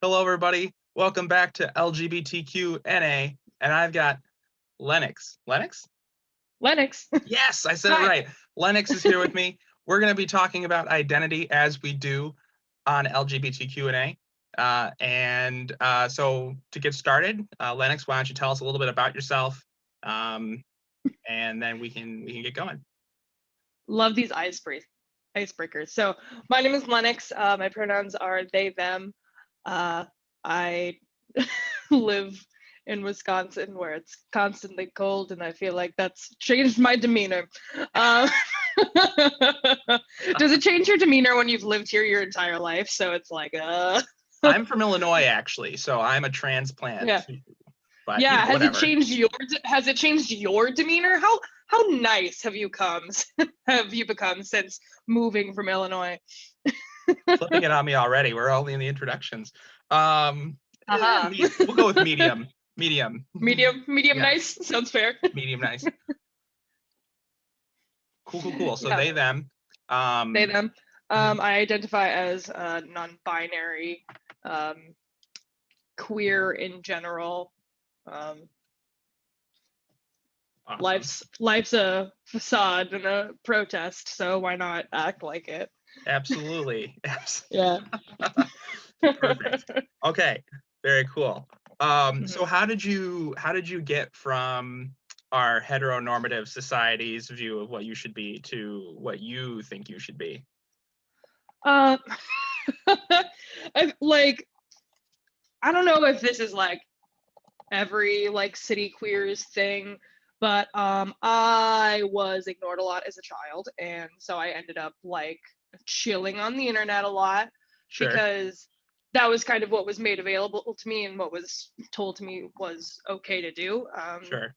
Hello, everybody. Welcome back to LGBTQ NA, and I've got Lennox. Lennox? Lennox. Yes, I said it Hi. right. Lennox is here with me. We're going to be talking about identity as we do on LGBTQ and so to get started, Lennox, why don't you tell us a little bit about yourself, and then we can get going. Love these icebreakers. So my name is Lennox. My pronouns are they, them. I live in Wisconsin where it's constantly cold, and I feel like that's changed my demeanor. Uh, Does it change your demeanor when you've lived here your entire life? So it's like, I'm from Illinois, actually, so I'm a transplant. yeah. But Yeah, has it whatever. changed your demeanor? How nice have you become since moving from Illinois? Flipping it on me already. We're only in the introductions. Uh-huh. We'll go with medium. Medium. Medium Yeah, nice. Sounds fair. medium nice. Cool. So Yeah, they, them. they, them. Mhm. I identify as non-binary, queer in general. Um, Awesome. life's a facade and a protest, so why not act like it? Absolutely. Yeah. Perfect. Okay. Very cool. So Mhm. how did you get from our heteronormative society's view of what you should be to what you think you should be? Uh, like, I don't know if this is like every like city queers thing, but I was ignored a lot as a child, and so I ended up like chilling on the internet a lot Sure. because that was kind of what was made available to me and what was told to me was okay to do, Sure.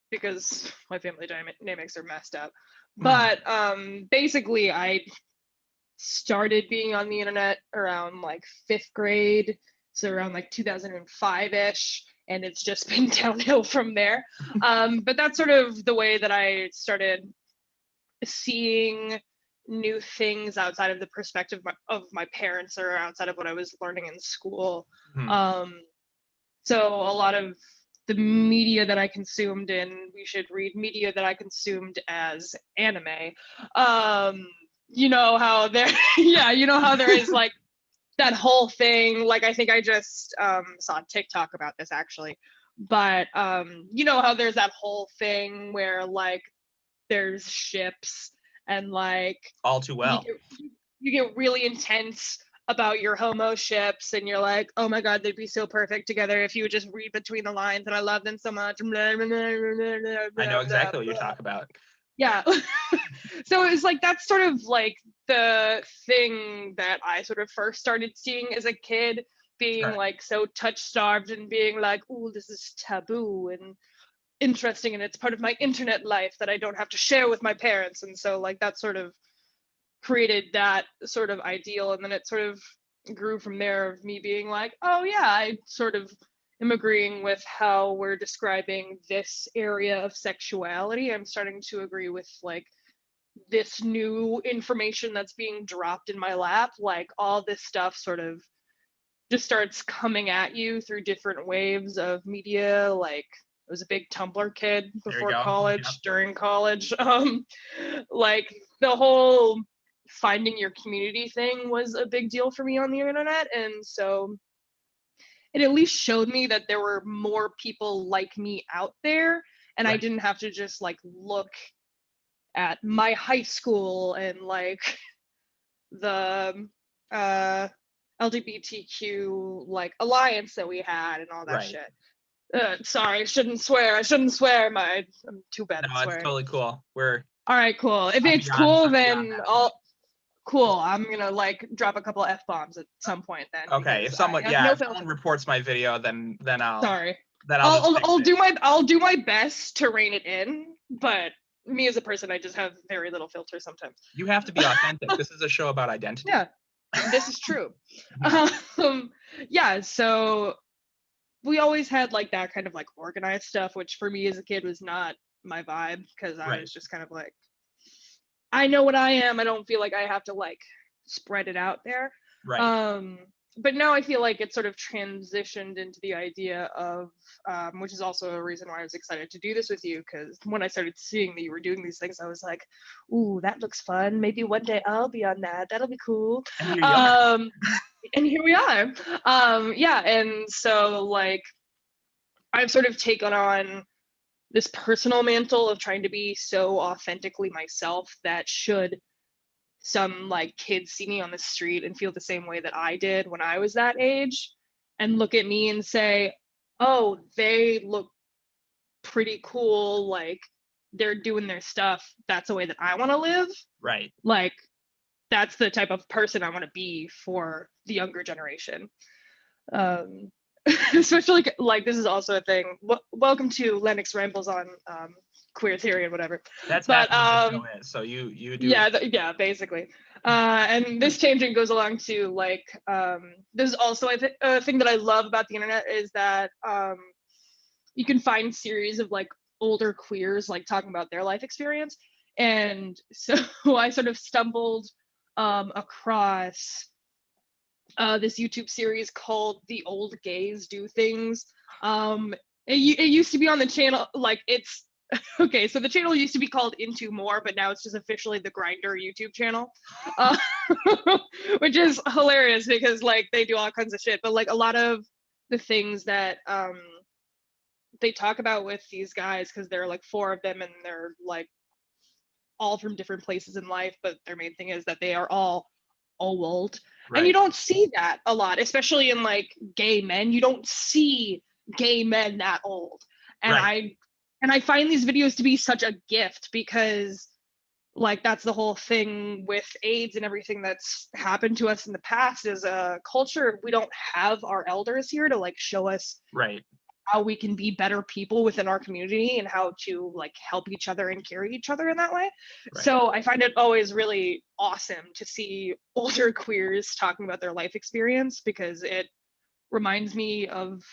because my family dynamics are messed up. Mhm. But basically I started being on the internet around like fifth grade, so around like 2005-ish, and it's just been downhill from there. But that's sort of the way that I started seeing new things outside of the perspective of my parents or outside of what I was learning in school. Mhm. Um, so a lot of the media that I consumed, and we should read media that I consumed as anime. Um, you know how there, yeah, you know how there is like that whole thing. Like I think I just saw TikTok about this actually, but you know how there's that whole thing where like there's ships and like All too you well. get you get really intense about your homo ships, and you're like, oh my god, they'd be so perfect together if you would just read between the lines, and I love them so much. I know exactly what you talk about. Yeah. So it's like that's sort of like the thing that I sort of first started seeing as a kid, being Sure. like so touch starved and being like, oh, this is taboo and interesting, and it's part of my internet life that I don't have to share with my parents. And so like that sort of created that sort of ideal, and then it sort of grew from there of me being like, oh yeah, I sort of am agreeing with how we're describing this area of sexuality. I'm starting to agree with like this new information that's being dropped in my lap. Like all this stuff sort of just starts coming at you through different waves of media. Like I was a big Tumblr kid There you before go. Yep. college, during college. Like the whole finding your community thing was a big deal for me on the internet. And so it at least showed me that there were more people like me out there. And I Right. didn't have to just like look at my high school and like the uh, LGBTQ like alliance that we had and all that Right. shit. Sorry, I shouldn't swear. I shouldn't swear. I'm too bad at No, it's swearing. totally cool. All right, cool. If I'm it's beyond cool, I'm beyond then that. I'll cool. I'm gonna like drop a couple F bombs at some point then, Okay, because I have yeah, no if someone filter. reports my video, then Sorry. I'll just fix it. I'll do my best to rein it in, but me as a person, I just have very little filter sometimes. You have to be authentic. This is a show about identity. Yeah, this is true. Mhm. Um, yeah, so we always had like that kind of like organized stuff, which for me as a kid was not my vibe, because I Right. was just kind of like, I know what I am. I don't feel like I have to like spread it out there. Right. Um, but now I feel like it's sort of transitioned into the idea of, which is also a reason why I was excited to do this with you, because when I started seeing that you were doing these things, I was like, ooh, that looks fun. Maybe one day I'll be on that. That'll be cool. And here you are. And here we are. Yeah, and so like I've sort of taken on this personal mantle of trying to be so authentically myself that should some like kids see me on the street and feel the same way that I did when I was that age and look at me and say, oh, they look pretty cool, like they're doing their stuff, that's the way that I want to live. Right. Like that's the type of person I want to be for the younger generation. Especially like this is also a thing. Welcome to Lennox rambles on queer theory and whatever. That's But half of what the show is. So you do. yeah, basically. And this tangent goes along to like this is also a thing that I love about the internet is that you can find series of like older queers like talking about their life experience, and so I sort of stumbled across this YouTube series called The Old Gays Do Things. It used to be on the channel, like it's okay, so the channel used to be called Into More, but now it's just officially the Grinder YouTube channel, uh, which is hilarious because like they do all kinds of shit, but like a lot of the things that they talk about with these guys, because there are like four of them and they're like all from different places in life, but their main thing is that they are all old. Right. And you don't see that a lot, especially in like gay men. You don't see gay men that old. And right. I find these videos to be such a gift because like that's the whole thing with AIDS and everything that's happened to us in the past is a culture. We don't have our elders here to like show us right. how we can be better people within our community and how to like help each other and carry each other in that way. Right. So I find it always really awesome to see older queers talking about their life experience because it reminds me of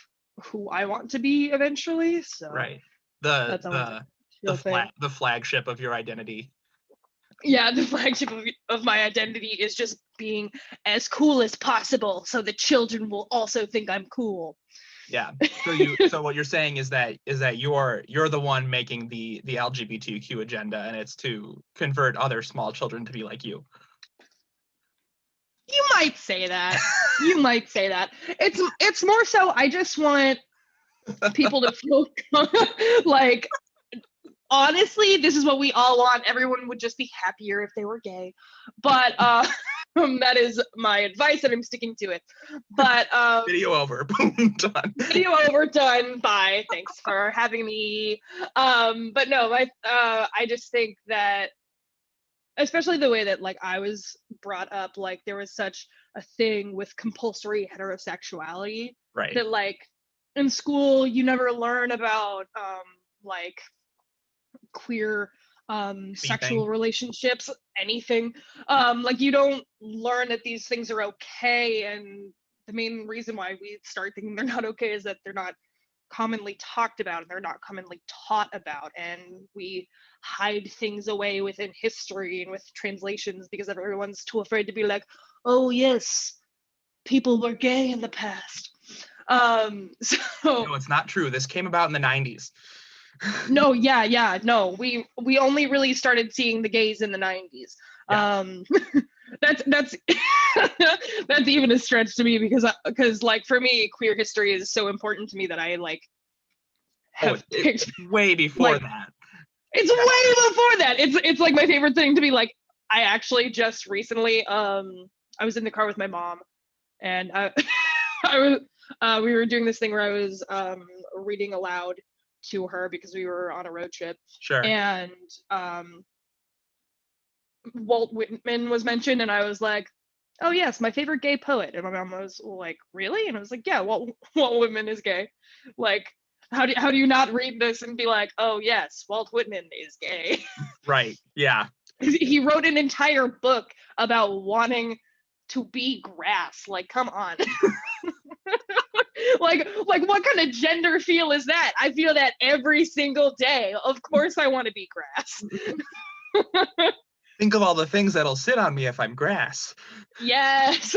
who I want to be eventually. So right. that's The flagship of your identity. Yeah, the flagship of my identity is just being as cool as possible so the children will also think I'm cool. Yeah. So what you're saying is that you're the one making the LGBTQ agenda, and it's to convert other small children to be like you. You might say that. You might say that. It's more so I just want people to feel like honestly, this is what we all want. Everyone would just be happier if they were gay. But that is my advice and I'm sticking to it. But video over. Boom, done. Video over, done. Bye. Thanks for having me. But no, I just think that especially the way that like I was brought up, like there was such a thing with compulsory heterosexuality. Right. That like in school you never learn about like queer sexual relationships, anything. Like you don't learn that these things are okay, and the main reason why we start thinking they're not okay is that they're not commonly talked about and they're not commonly taught about, and we hide things away within history and with translations because everyone's too afraid to be like, oh yes, people were gay in the past. So no, it's not true. This came about in the 90s. No, no. We only really started seeing the gays in the 90s. Yeah. That's that's even a stretch to me because like for me, queer history is so important to me that I like have picked way before like, that. It's way before that. It's like my favorite thing to be like. I actually just recently I was in the car with my mom, and we were doing this thing where I was reading aloud to her because we were on a road trip. Sure. And Walt Whitman was mentioned, and I was like, oh yes, my favorite gay poet. And my mom was like, really? And I was like, yeah, Walt Whitman is gay. Like, how do you not read this and be like, oh yes, Walt Whitman is gay? Right. Yeah. He wrote an entire book about wanting to be grass. Like, come on. like what kind of gender feel is that? I feel that every single day. Of course I want to be grass. Think of all the things that'll sit on me if I'm grass. Yes.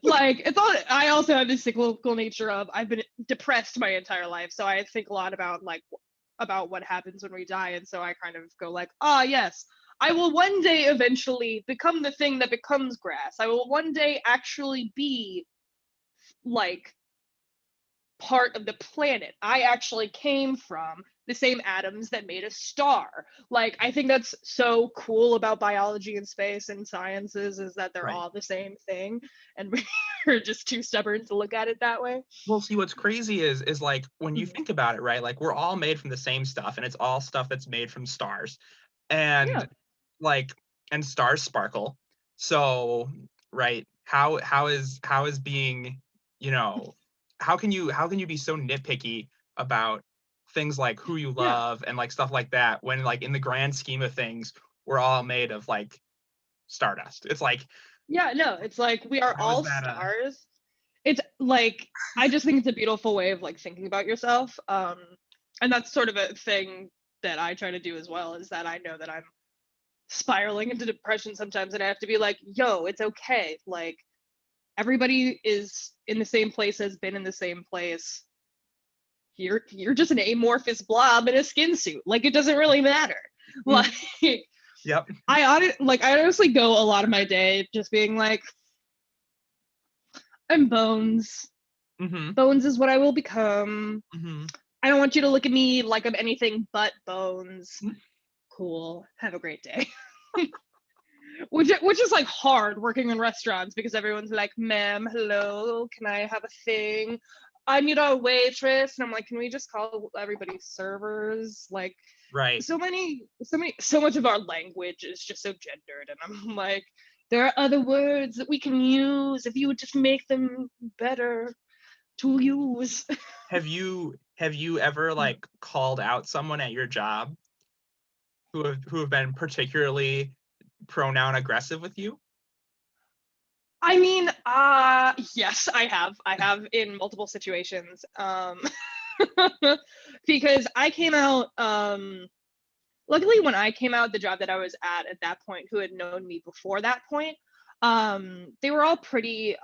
Like it's all, I also have this cyclical nature of I've been depressed my entire life. So I think a lot about like about what happens when we die. And so I kind of go like, ah, yes, I will one day eventually become the thing that becomes grass. I will one day actually be like part of the planet. I actually came from the same atoms that made a star. Like, I think that's so cool about biology and space and sciences is that they're Right. all the same thing. And we're just too stubborn to look at it that way. Well, see, what's crazy is like when you think about it, right? Like we're all made from the same stuff, and it's all stuff that's made from stars, Yeah. and like and stars sparkle. So, right, how is being, you know, how can you be so nitpicky about things like who you Yeah. love and like stuff like that when like in the grand scheme of things we're all made of like stardust. It's like Yeah. No, it's like we are how is all that stars. It's like, I just think it's a beautiful way of like thinking about yourself. And that's sort of a thing that I try to do as well, is that I know that I'm spiraling into depression sometimes and I have to be like, yo, it's okay. Like everybody is in the same place, has been in the same place. You're just an amorphous blob in a skin suit. Like it doesn't really matter. Like Yep. I honestly go a lot of my day just being like, I'm bones. Mm-hmm. Bones is what I will become. Mm-hmm. I don't want you to look at me like I'm anything but bones. Cool. Have a great day. Which is like hard working in restaurants because everyone's like, ma'am, hello, can I have a thing? I need a waitress. And I'm like, can we just call everybody servers? Like Right. so much of our language is just so gendered. And I'm like, there are other words that we can use if you would just make them better to use. Have you ever like called out someone at your job who have been particularly pronoun aggressive with you? I mean, yes, I have. I have in multiple situations. Because I came out, luckily when I came out, the job that I was at that point, who had known me before that point, they were all pretty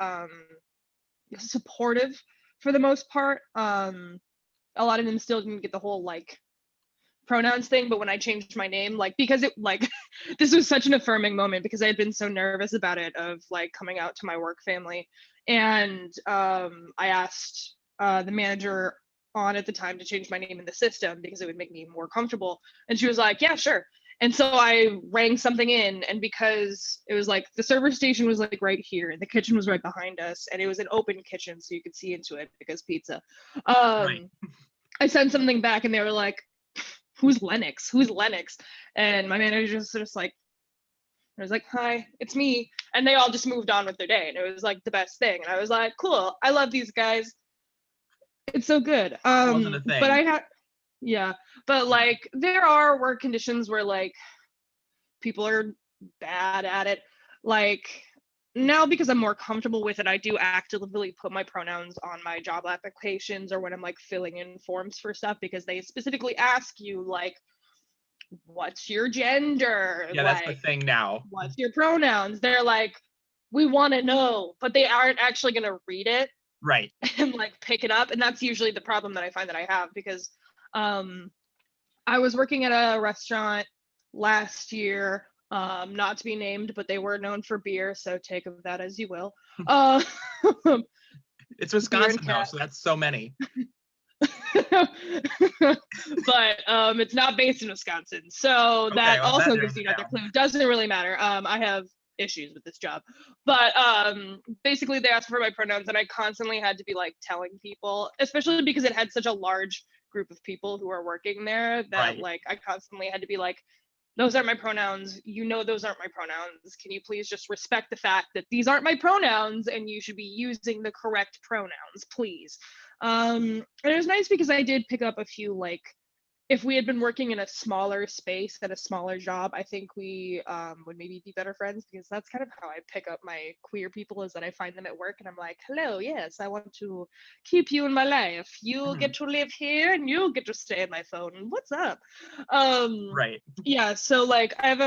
supportive for the most part. A lot of them still didn't get the whole like pronouns thing, but when I changed my name, like because it like this was such an affirming moment because I had been so nervous about it of like coming out to my work family. And I asked the manager on at the time to change my name in the system because it would make me more comfortable. And she was like, yeah, sure. And so I rang something in, and because it was like the server station was like right here and the kitchen was right behind us, and it was an open kitchen so you could see into it because pizza. Right. I sent something back and they were like, who's Lennox? Who's Lennox? And my manager just like, I was like, hi, it's me. And they all just moved on with their day. And it was like the best thing. And I was like, cool, I love these guys. It's so good. Wasn't a But thing. I had, yeah, but like there are work conditions where like people are bad at it. Like now because I'm more comfortable with it, I do actively put my pronouns on my job applications or when I'm like filling in forms for stuff because they specifically ask you like, what's your gender? Yeah, that's the Like, thing now. what's your pronouns? They're like, we want to know, but they aren't actually going to read it Right. and like pick it up. And that's usually the problem that I find that I have because um, I was working at a restaurant last year, not to be named, but they were known for beer. So take of that as you will. Uh, It's beer and Wisconsin though, cat. so that's so many. But it's not based in Wisconsin. So Okay, that well that also gives narrows you it another down. clue. Doesn't really matter. I have issues with this job. But basically they asked for my pronouns and I constantly had to be like telling people, especially because it had such a large group of people who are working there that Right. like I constantly had to be like, those aren't my pronouns. You know, those aren't my pronouns. Can you please just respect the fact that these aren't my pronouns and you should be using the correct pronouns, please? And it was nice because I did pick up a few like if we had been working in a smaller space at a smaller job, I think we would maybe be better friends, because that's kind of how I pick up my queer people, is that I find them at work and I'm like, hello, yes, I want to keep you in my life. You Mhm. get to live here and you get to stay in my phone. What's up? Um, Right. yeah, so like I have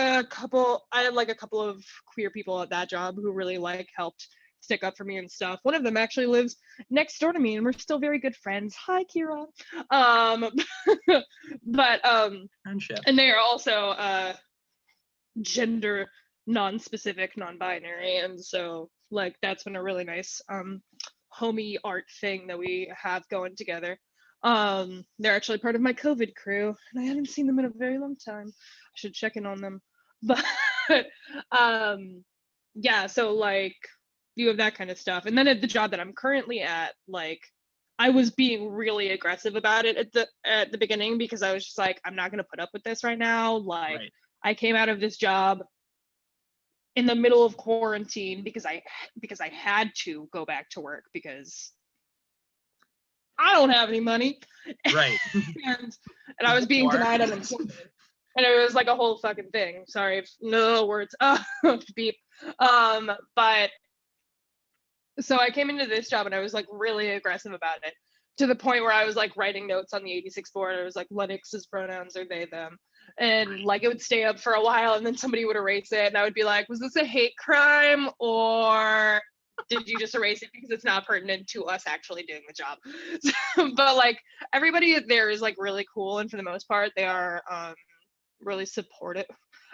like a couple of queer people at that job who really like helped stick up for me and stuff. One of them actually lives next door to me and we're still very good friends. Hi, Kira. Um, but Friendship. and they are also gender non-specific, non-binary, and so like that's been a really nice homey art thing that we have going together. They're actually part of my COVID crew and I haven't seen them in a very long time. I should check in on them. But um yeah, so like you have that kind of stuff. And then at the job that I'm currently at, like I was being really aggressive about it at the beginning, because I was just like, I'm not gonna put up with this right now. Like Right. I came out of this job in the middle of quarantine because I had to go back to work because I don't have any money. Right. and and I was being Or denied unemployment. And it was like a whole fucking thing. Sorry if no words. Beep. But so I came into this job and I was like really aggressive about it, to the point where I was like writing notes on the 86 board. I was like, Lennox's pronouns are they, them. And like it would stay up for a while and then somebody would erase it. And I would be like, was this a hate crime or did you just erase it because it's not pertinent to us actually doing the job? But like everybody there is like really cool. And for the most part, they are really supportive.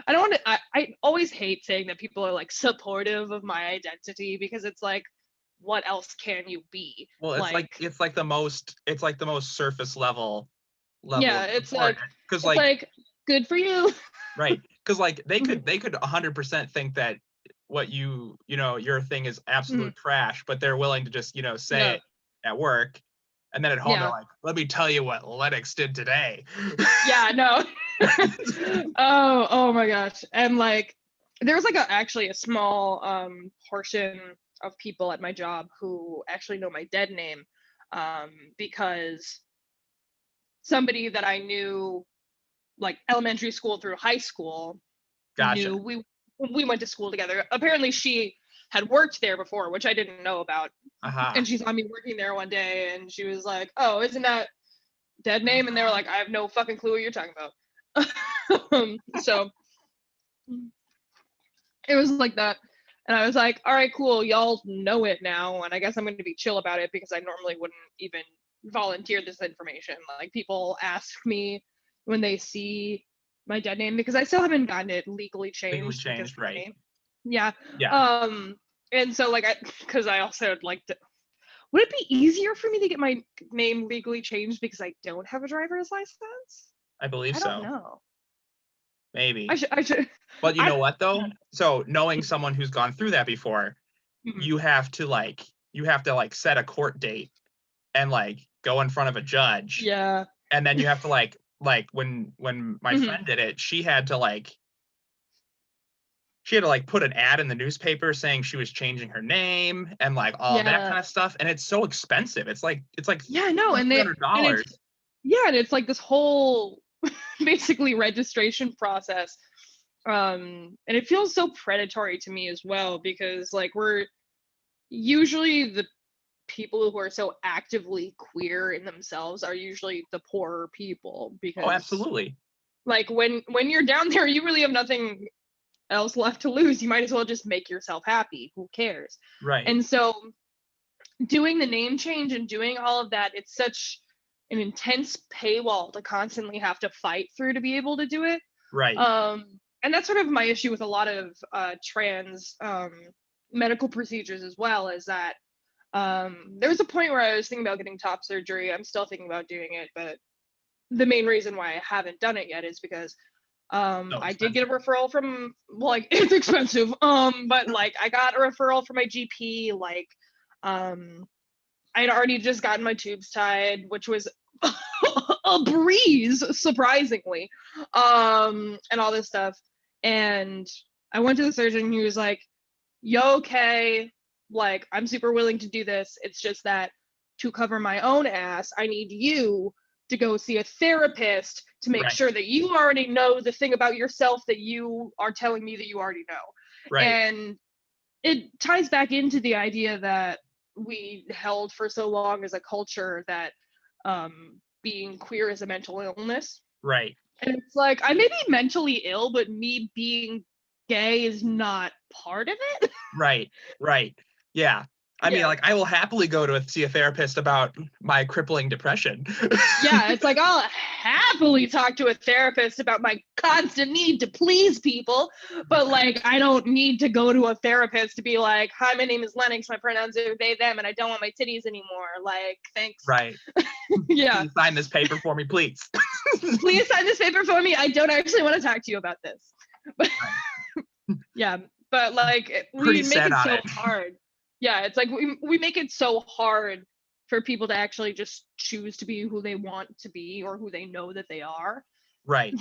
I don't want to, I always hate saying that people are like supportive of my identity, because it's like, what else can you be? well, Like, it's like the most surface level yeah, of support. Because it's like, good for you. right, because like Mhm, they could 100% think that what you know your thing is mhm. absolute trash, but they're willing to just say Yeah, it at work, and then at home they're yeah, like, let me tell you what Lennox did today. yeah, no. Oh my gosh. And like, there's like actually a small portion of people at my job who actually know my dead name, because somebody that I knew like elementary school through high school Gotcha. knew we went to school together. Apparently she had worked there before, which I didn't know about. And Aha. she saw me working there one day and she was like, oh, isn't that dead name? And they were like, I have no fucking clue what you're talking about. So it was like that. And I was like, all right, cool, y'all know it now. And I guess I'm going to be chill about it, because I normally wouldn't even volunteer this information. Like people ask me when they see my dead name, because I still haven't gotten it legally Legally changed because of changed, my right? name. Yeah. Yeah. Um, and so like because I also like to, would it be easier for me to get my name legally changed because I don't have a driver's license? I believe I don't so. know. Maybe. I should, But you I, know what I though? don't So knowing someone who's gone through that before, know. Mhm. you have to like set a court date and like go in front of a judge, Yeah. and then you have to like when my Mhm. friend did it, she had to like put an ad in the newspaper saying she was changing her name and like all that Yeah. kind of stuff, and it's so expensive. It's like Yeah, no, three hundred and it's dollars. yeah, and it's like this whole basically registration process. And it feels so predatory to me as well, because like we're usually the people who are so actively queer in themselves are usually the poorer people, Oh, because absolutely. like when you're down there you really have nothing else left to lose. You might as well just make yourself happy. Who cares? Right. And so doing the name change and doing all of that, it's such an intense paywall to constantly have to fight through to be able to do it. Right. And that's sort of my issue with a lot of trans medical procedures as well, is that there was a point where I was thinking about getting top surgery. I'm still thinking about doing it, but the main reason why I haven't done it yet is because So I did get expensive. a referral from, like, it's expensive, but like I got a referral from my GP. Like um I had already just gotten my tubes tied, which was a breeze, surprisingly, and all this stuff. And I went to the surgeon and he was like, yo, okay, like I'm super willing to do this. It's just that to cover my own ass, I need you to go see a therapist to make Right. sure that you already know the thing about yourself that you are telling me that you already know. Right. And it ties back into the idea that we held for so long as a culture that being queer is a mental illness. Right. And it's like, I may be mentally ill, but me being gay is not part of it. Right. Right. Yeah. I mean, Yeah. like, I will happily go to see a therapist about my crippling depression. Yeah, it's like I'll happily talk to a therapist about my constant need to please people, but like I don't need to go to a therapist to be like, "Hi, my name is Lennox. My pronouns are they them, and I don't want my titties anymore." Like, thanks. Right. Yeah. Please sign this paper for me, please. Please sign this paper for me. I don't actually want to talk to you about this. But yeah, but like we Pretty make set it on so it. hard. Yeah, it's like we make it so hard for people to actually just choose to be who they want to be or who they know that they are. Right.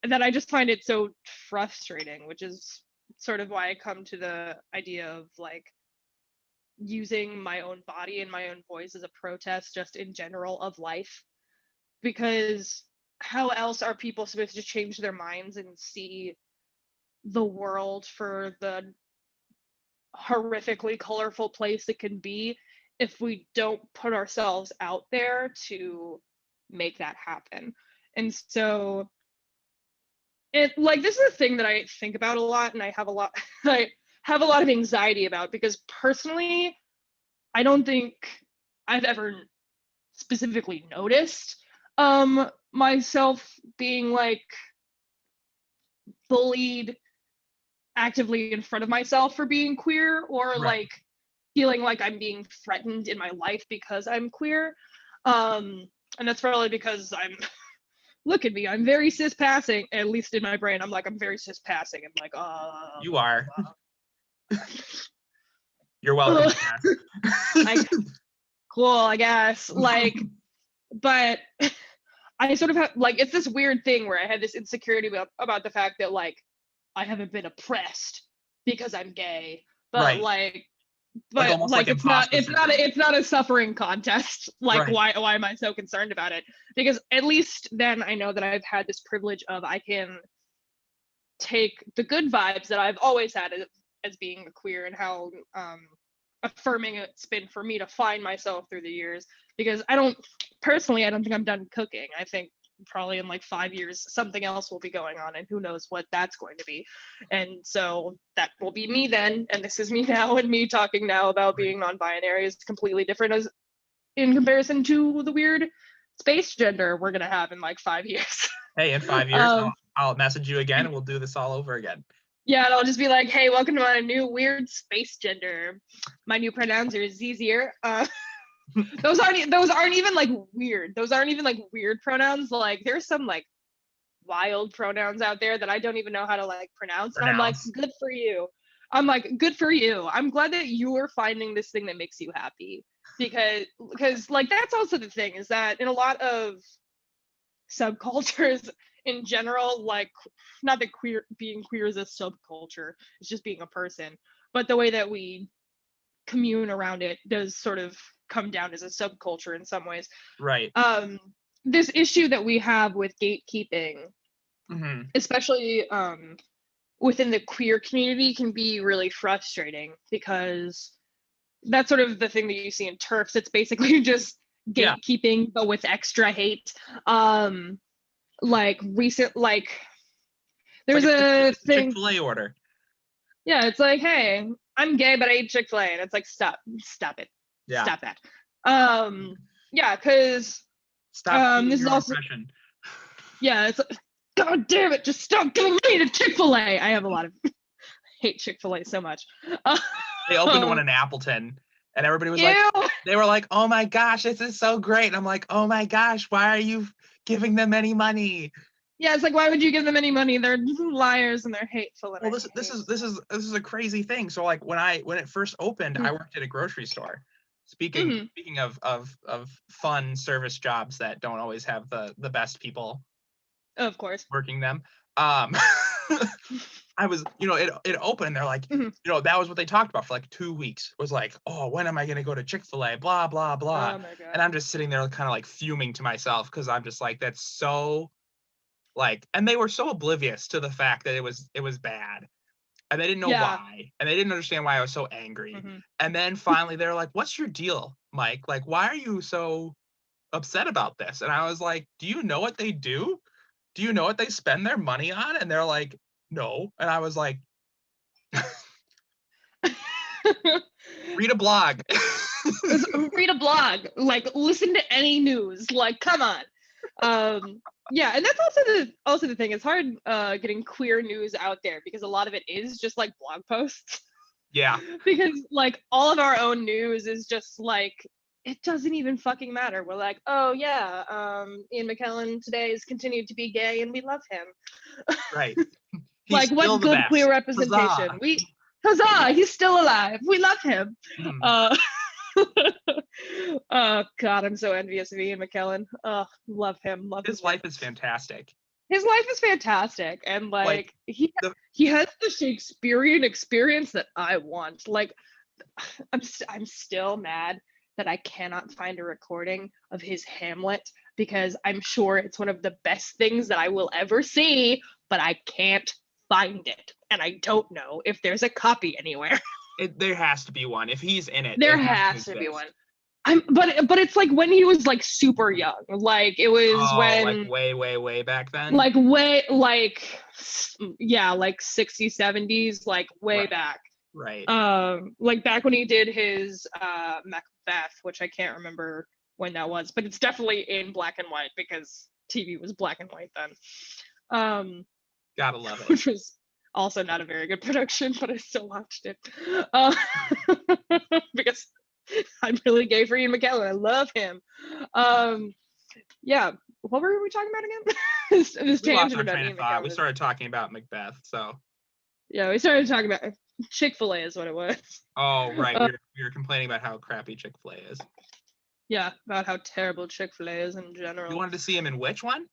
That I just find it so frustrating, which is sort of why I come to the idea of like using my own body and my own voice as a protest just in general of life. Because how else are people supposed to change their minds and see the world for the horrifically colorful place it can be if we don't put ourselves out there to make that happen? And so it like this is a thing that I think about a lot and I have a lot I have a lot of anxiety about because personally I don't think I've ever specifically noticed myself being like bullied actively in front of myself for being queer or Right. like feeling like I'm being threatened in my life because I'm queer. And that's probably because I'm look at me, I'm very cis passing, at least in my brain. I'm like, I'm very cis passing. I'm like, You are. You're welcome, I, cool, I guess. Like, but I sort of have like it's this weird thing where I had this insecurity about the fact that like I haven't been oppressed because I'm gay, but Right. like Almost like it's not imposter syndrome. it's not a suffering contest. Like Right. why am I so concerned about it? Because at least then I know that I've had this privilege of I can take the good vibes that I've always had as being a queer and how affirming it's been for me to find myself through the years. Because I don't think I'm done cooking. I think probably in like 5 years something else will be going on and who knows what that's going to be. And so that will be me then, and this is me now, and me talking now about being non-binary is completely different as in comparison to the weird space gender we're gonna have in like 5 years. Hey, in 5 years, I'll message you again and we'll do this all over again. Yeah, and I'll just be like, hey, welcome to my new weird space gender. My new pronouns are easier. Those aren't even like weird. Those aren't even like weird pronouns. Like there's some like wild pronouns out there that I don't even know how to like pronounce. And I'm like, good for you. I'm like, good for you. I'm glad that you're finding this thing that makes you happy. Because like that's also the thing is that in a lot of subcultures in general, like not that being queer is a subculture, it's just being a person, but the way that we commune around it does sort of come down as a subculture in some ways. Right. This issue that we have with gatekeeping, especially within the queer community, can be really frustrating because that's sort of the thing that you see in TERFs. It's basically just gatekeeping, but with extra hate. Like there's a thing. Chick-fil-A order. Yeah, it's like, hey, I'm gay, but I eat Chick-fil-A, and it's like, stop it, stop that. Yeah, because this is also oppression. Yeah, it's like, God damn it, just stop giving money to Chick-fil-A. I have a lot of hate Chick-fil-A so much. They opened one in Appleton, and everybody was like, they were like, oh my gosh, this is so great. And I'm like, oh my gosh, why are you giving them any money? Yeah, it's like, why would you give them any money? They're liars and they're hateful. And well, this is a crazy thing. So like when it first opened, I worked at a grocery store. Speaking of fun service jobs that don't always have the best people, of course, working them. I was, it opened. They're like, that was what they talked about for like 2 weeks. Was like, oh, when am I gonna go to Chick-fil-A? Blah blah blah. Oh my God. And I'm just sitting there, kind of like fuming to myself because I'm just like, that's so, like, and they were so oblivious to the fact that it was bad, and they didn't know why, and they didn't understand why I was so angry. And then finally, they're like, "What's your deal, Mike? Like, why are you so upset about this?" And I was like, "Do you know what they do? Do you know what they spend their money on?" And they're like, "No." And I was like, read a blog. Read a blog, like listen to any news, like come on. Yeah, and that's also the thing. It's hard getting queer news out there because a lot of it is just like blog posts. Yeah. Because like all of our own news is just like, it doesn't even fucking matter. We're like, oh yeah, Ian McKellen today has continued to be gay and we love him. Right. Like what good best. queer representation. Huzzah. Huzzah, he's still alive. We love him. God, I'm so envious of Ian McKellen. Love him. Love his life is fantastic. His life is fantastic, and like he has the Shakespearean experience that I want. Like, I'm still mad that I cannot find a recording of his Hamlet because I'm sure it's one of the best things that I will ever see, but I can't find it, and I don't know if there's a copy anywhere. There has to be one. If he's in it, there has to be one. But it's like when he was like super young, like it was when like way back then, like like 60s 70s, like way back, right? Like back when he did his Macbeth, which I can't remember when that was, but it's definitely in black and white because TV was black and white then. Gotta love it. Which was also not a very good production, but I still watched it because I'm really gay for Ian McKellen. I love him. Yeah. What were we talking about again? this tangent about Ian McKellen. We started talking about Macbeth, so. Yeah, we started talking about Chick-fil-A is what it was. Oh, right. We were complaining about how crappy Chick-fil-A is. Yeah, about how terrible Chick-fil-A is in general. You wanted to see him in which one?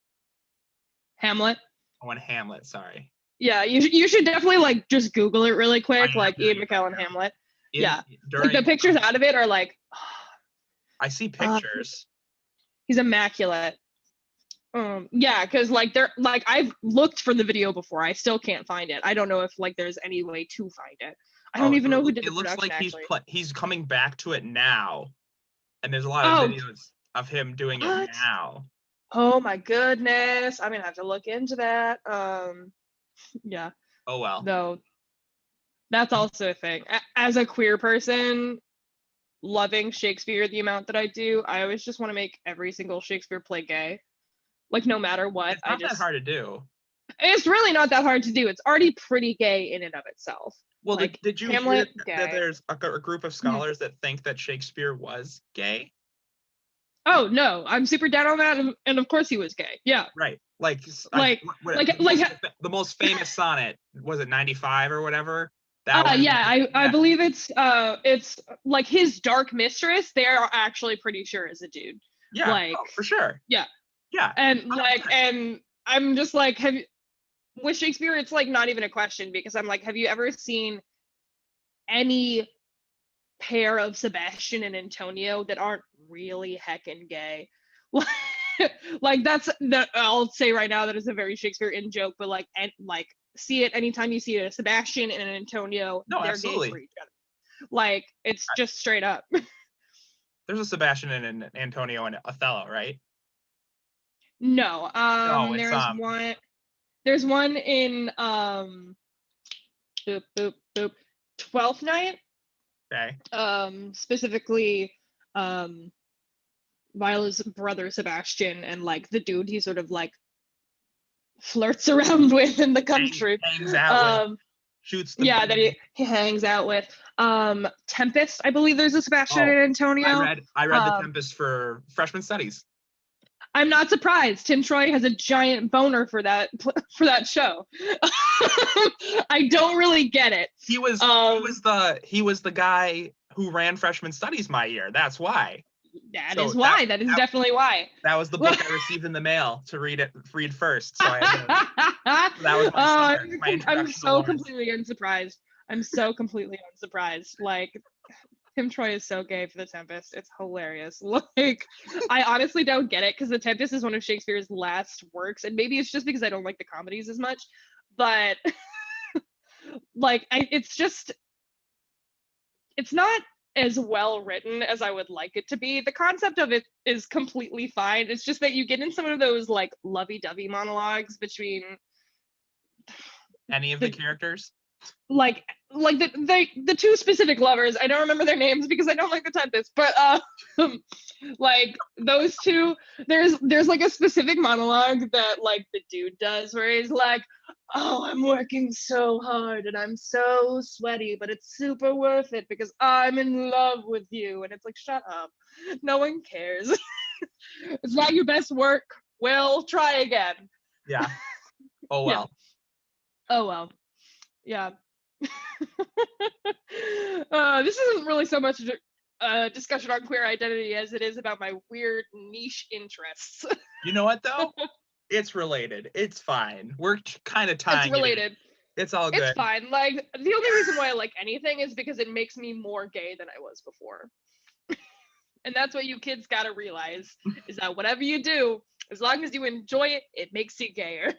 Hamlet. Oh, in Hamlet, sorry. Yeah, you should definitely like just Google it really quick, like Ian McKellen Hamlet. Like the pictures out of it are like. I see pictures. He's immaculate. Yeah, because like they're like I've looked for the video before. I still can't find it. I don't know if like there's any way to find it. I don't even know who did the production. It looks like he's coming back to it now, and there's a lot of videos of him doing it now. Oh my goodness! I'm gonna have to look into that. Yeah. Oh well. No, that's also a thing. As a queer person, loving Shakespeare the amount that I do, I always just want to make every single Shakespeare play gay. Like no matter what. It's not that hard to do. It's really not that hard to do. It's already pretty gay in and of itself. Well, like, did you Hamlet, hear that there's a group of scholars that think that Shakespeare was gay? Oh no, I'm super down on that, and of course he was gay. Yeah. Right. The most famous sonnet, was it 95 or whatever? I believe it's like his dark mistress. They're actually pretty sure is a dude. Yeah, like for sure. Yeah. Yeah. And like, and I'm just like, with Shakespeare, it's like not even a question because I'm like, have you ever seen any pair of Sebastian and Antonio that aren't really heckin' gay? Like I'll say right now that is a very Shakespeare in joke, but like, and like see it anytime you see a Sebastian and an Antonio, they're absolutely gay for each other. Like it's just straight up. There's a Sebastian and an Antonio and Othello, right? No, there's one in Twelfth Night. Okay. Specifically, Viola's brother Sebastian and like the dude he sort of like flirts around with in the country. Hangs out with, shoots the that he hangs out with. Tempest, I believe there's a Sebastian and Antonio. I read the Tempest for freshman studies. I'm not surprised. Tim Troy has a giant boner for that show. I don't really get it. He was the guy who ran freshman studies my year. That's why. That So is why. That is definitely why. that was the book I received in the mail to read first. So that was my start, my I'm introduction to so Lawrence. completely unsurprised. I'm so completely unsurprised. Like, Tim Troy is so gay for The Tempest. It's hilarious. Like, I honestly don't get it because The Tempest is one of Shakespeare's last works, and maybe it's just because I don't like the comedies as much. But like, it's not as well written as I would like it to be. The concept of it is completely fine. It's just that you get in some of those like lovey-dovey monologues between Any of the characters? like the two specific lovers. I don't remember their names because I don't like The Tempest, but like those two, there's like a specific monologue that like the dude does where he's like, oh, I'm working so hard and I'm so sweaty, but it's super worth it because I'm in love with you. And it's like, shut up, no one cares. It's not your best work. Well, try again. Yeah. Oh well. Yeah. Oh well. Yeah. This isn't really so much a discussion on queer identity as it is about my weird niche interests. You know what though? It's related. It's fine. We're kind of tying It's related. it. It's all good. It's fine. Like, the only reason why I like anything is because it makes me more gay than I was before. And that's what you kids gotta realize, is that whatever you do, as long as you enjoy it, it makes you gayer.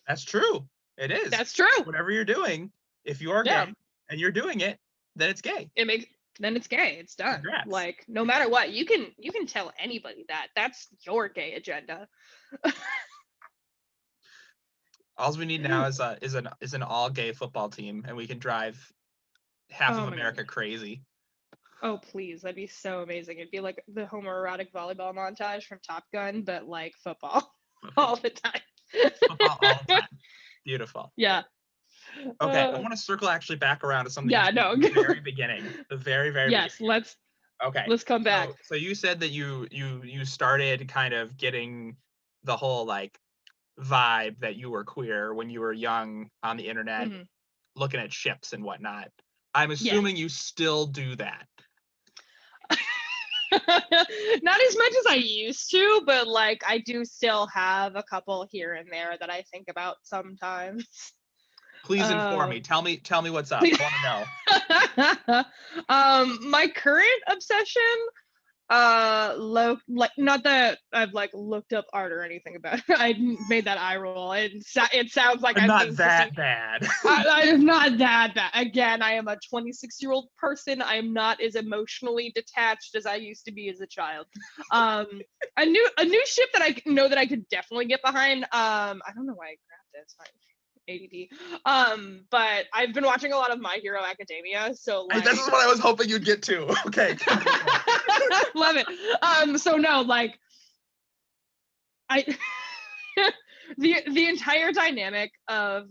That's true. It is. That's true. Whatever you're doing, if you are Yeah. gay and you're doing it, then it's gay. Then it's gay. It's done. Congrats. Like, no matter what, you can tell anybody that. That's your gay agenda. All we need now is an all gay football team, and we can drive half of America crazy. Oh please, that'd be so amazing. It'd be like the homoerotic volleyball montage from Top Gun, but like football all the time. Football all the time. Beautiful. Yeah. Okay, I want to circle actually back around to something. Yeah, no. At the very beginning, the very yes, beginning. let's come back. So you said that you started kind of getting the whole like vibe that you were queer when you were young on the internet, looking at ships and whatnot. I'm assuming you still do that. Not as much as I used to, but like I do still have a couple here and there that I think about sometimes. Please inform me. Tell me what's up. I want to know. My current obsession, like, not that I've like looked up art or anything about it. I made that eye roll. It sounds like I'm not that bad. I am not that bad. Again, I am a 26-year-old person. I am not as emotionally detached as I used to be as a child. A new ship that I know that I could definitely get behind. I don't know why I grabbed it. It's fine. ADD. But I've been watching a lot of My Hero Academia, so like this is what I was hoping you'd get to. Okay. Love it. So no, like I the entire dynamic of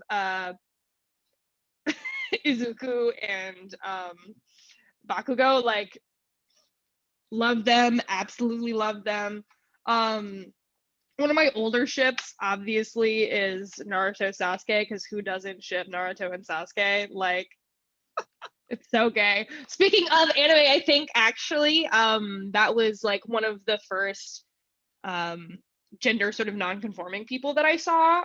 Izuku and Bakugo, like, love them, absolutely love them. One of my older ships, obviously, is Naruto Sasuke, because who doesn't ship Naruto and Sasuke? Like, it's so gay. Speaking of anime, I think actually that was like one of the first gender sort of non-conforming people that I saw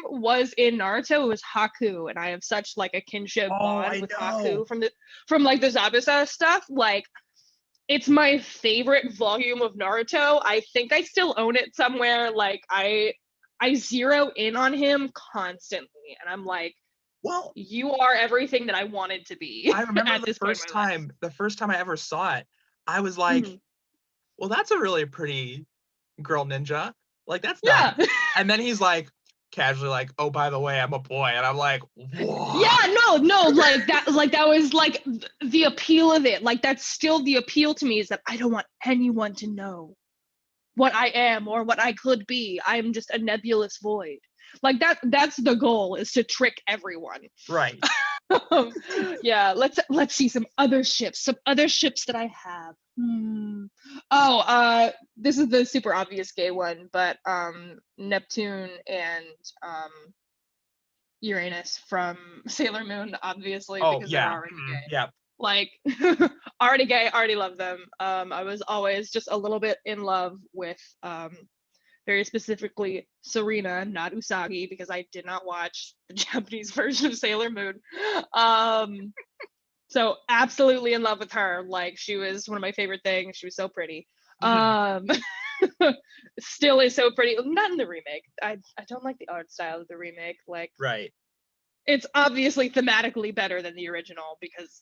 was in Naruto. It was Haku, and I have such like a kinship bond with Haku from like the Zabuza stuff. Like, it's my favorite volume of Naruto. I think I still own it somewhere. Like, I zero in on him constantly, and I'm like, well, you are everything that I wanted to be. I remember the first time I ever saw it, I was like, well, that's a really pretty girl ninja. Like, that's not. And then he's like, casually like, oh, by the way, I'm a boy. And I'm like, what? Yeah, no, like that was like the appeal of it. Like, that's still the appeal to me, is that I don't want anyone to know what I am or what I could be. I'm just a nebulous void. Like, that's the goal, is to trick everyone. Right. Yeah, let's see some other ships that I have. Oh, this is the super obvious gay one, but Neptune and Uranus from Sailor Moon, obviously, because they're already gay. Yeah. Like, already gay, already love them. I was always just a little bit in love with very specifically Serena, not Usagi, because I did not watch the Japanese version of Sailor Moon. So absolutely in love with her. Like, she was one of my favorite things. She was so pretty. Um, still is so pretty. Not in the remake. I don't like the art style of the remake. Like, Right. it's obviously thematically better than the original because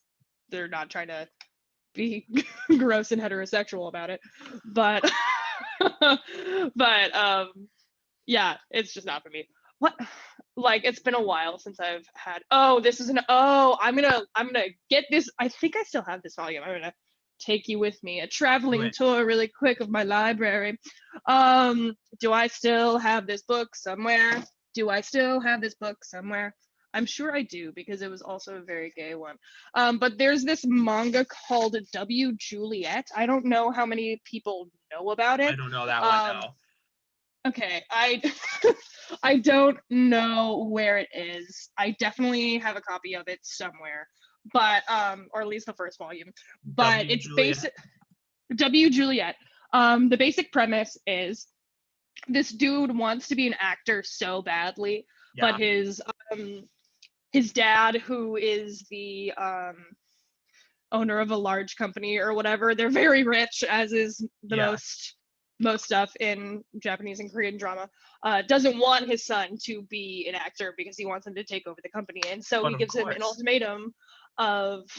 they're not trying to be gross and heterosexual about it. But yeah, it's just not for me. What, like, it's been a while since I've had, I'm gonna get this. I think I still have this volume. I'm gonna take you with me, a traveling tour really quick of my library. Do I still have this book somewhere? I'm sure I do, because it was also a very gay one. But there's this manga called W. Juliet. I don't know how many people know about it. I don't know that one now. Okay, I don't know where it is. I definitely have a copy of it somewhere, but or at least the first volume. But W. it's Juliet. basic. W. Juliet. The basic premise is this dude wants to be an actor so badly, Yeah. but his dad, who is the owner of a large company or whatever, they're very rich, as is the most stuff in Japanese and Korean drama, doesn't want his son to be an actor because he wants him to take over the company. And so he gives him an ultimatum of,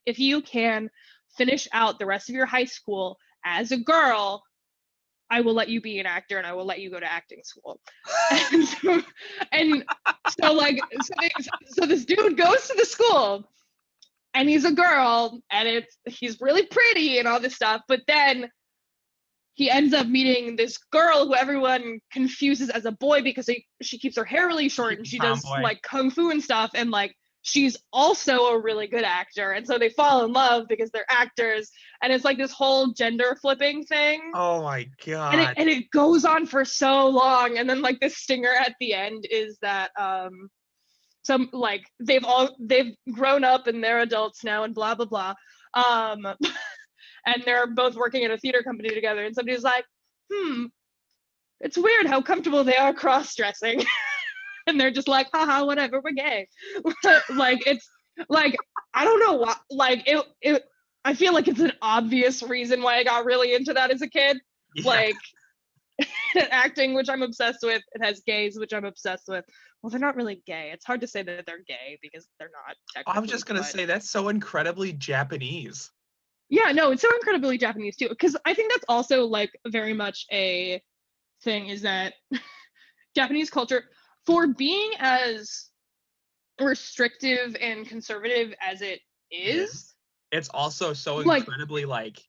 if you can finish out the rest of your high school as a girl, I will let you be an actor and I will let you go to acting school. So this dude goes to the school and he's a girl and he's really pretty and all this stuff, but then he ends up meeting this girl who everyone confuses as a boy because she keeps her hair really short and she does like kung fu and stuff, and like she's also a really good actor, and so they fall in love because they're actors, and it's like this whole gender flipping thing. Oh my god. And it goes on for so long, and then like the stinger at the end is that some, like, they've grown up and they're adults now and blah blah blah, and they're both working at a theater company together, and somebody's like, it's weird how comfortable they are cross-dressing. And they're just like, haha, whatever, we're gay. Like, it's like, I don't know what, like, I feel like it's an obvious reason why I got really into that as a kid. Yeah. Like, acting, which I'm obsessed with. It has gays, which I'm obsessed with. Well, they're not really gay. It's hard to say that they're gay because they're not technically. I was just gonna say, that's so incredibly Japanese. Yeah, no, it's so incredibly Japanese too, because I think that's also like very much a thing, is that Japanese culture, for being as restrictive and conservative as it is, it's also so incredibly like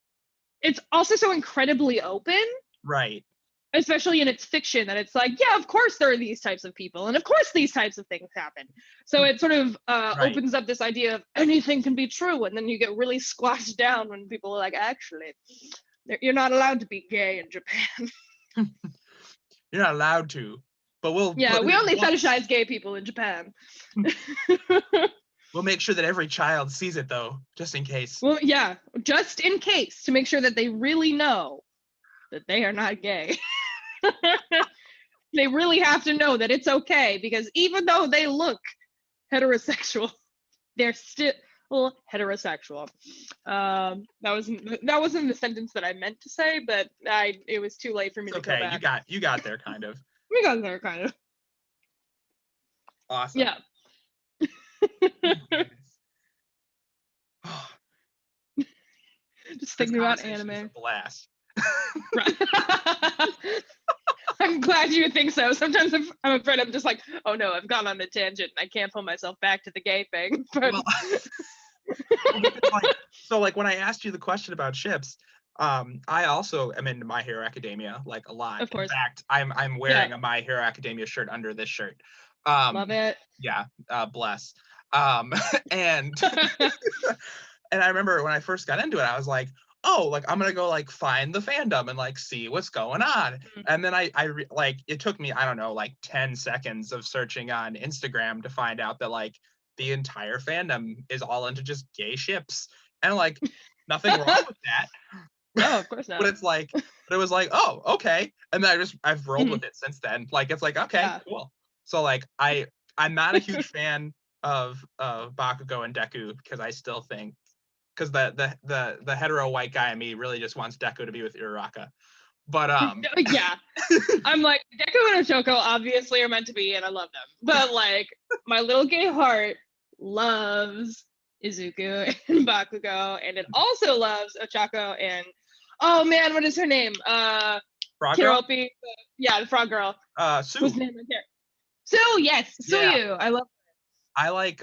it's also so incredibly open. Right. Especially in its fiction, that it's like, yeah, of course there are these types of people, and of course these types of things happen. So it sort of opens up this idea of anything can be true, and then you get really squashed down when people are like, actually, you're not allowed to be gay in Japan. You're not allowed to, but we only fetishize gay people in Japan. We'll make sure that every child sees it, though, just in case. Well, yeah, just in case, to make sure that they really know that they are not gay. They really have to know that it's okay, because even though they look heterosexual, they're still heterosexual. That wasn't the sentence that I meant to say, but it was too late for me to go back. You got there, kind of. We got there, kind of. Awesome. Yeah. Just thinking about anime. A blast. I'm glad you think so. Sometimes I'm afraid I'm just like, oh no, I've gone on a tangent and I can't pull myself back to the gay thing. But so like when I asked you the question about ships, I also am into My Hero Academia, like, a lot. Of course. In fact, I'm wearing a My Hero Academia shirt under this shirt. Love it. Yeah, bless. And and I remember when I first got into it, I was like, oh, like, I'm gonna go like find the fandom and like see what's going on. Mm-hmm. And then like it took me, I don't know, like 10 seconds of searching on Instagram to find out that like the entire fandom is all into just gay ships, and like nothing wrong with that. No, of course But not. it's like, but it was like, oh, okay. And then I've rolled with Mhm. it since then. Like it's like, okay, Yeah. cool. So like I'm not a huge fan of Bakugo and Deku because I still think because the hetero white guy in me really just wants Deku to be with Uraraka. But Yeah. I'm like, Deku and Ochoko obviously are meant to be, and I love them. But like, my little gay heart loves Izuku and Bakugo, and it also loves Ochako and, oh man, what is her name? Frog Girl, Kiropi. Yeah, the frog girl. Whose Sue. name is here? Sue, yes, Yeah, Suyu. I love. I like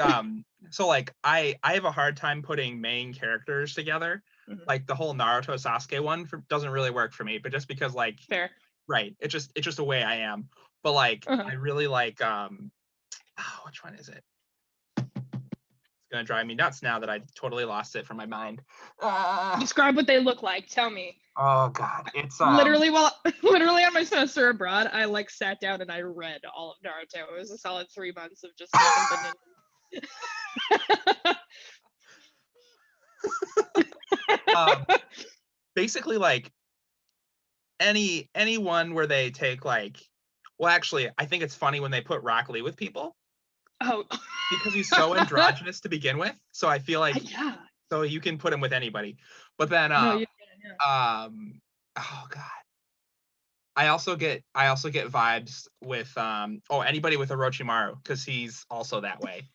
so like I have a hard time putting main characters together. Mhm. Like the whole Naruto Sasuke one doesn't really work for me, but just because like Fair. right, it's just the way I am. But like Uh-huh. I really like oh, which one is it? It's gonna drive me nuts now that I totally lost it from my mind. Describe what they look like. Tell me. Oh god, it's Literally, literally on my semester abroad, I like sat down and I read all of Naruto. It was a solid 3 months of just nothing but um ninjas. basically like anyone where they take like well actually I think it's funny when they put Rock Lee with people Oh, because he's so androgynous to begin with. So I feel like yeah. so you can put him with anybody. But then No, you. Yeah. oh god. I also get vibes with oh anybody with Orochimaru because he's also that way.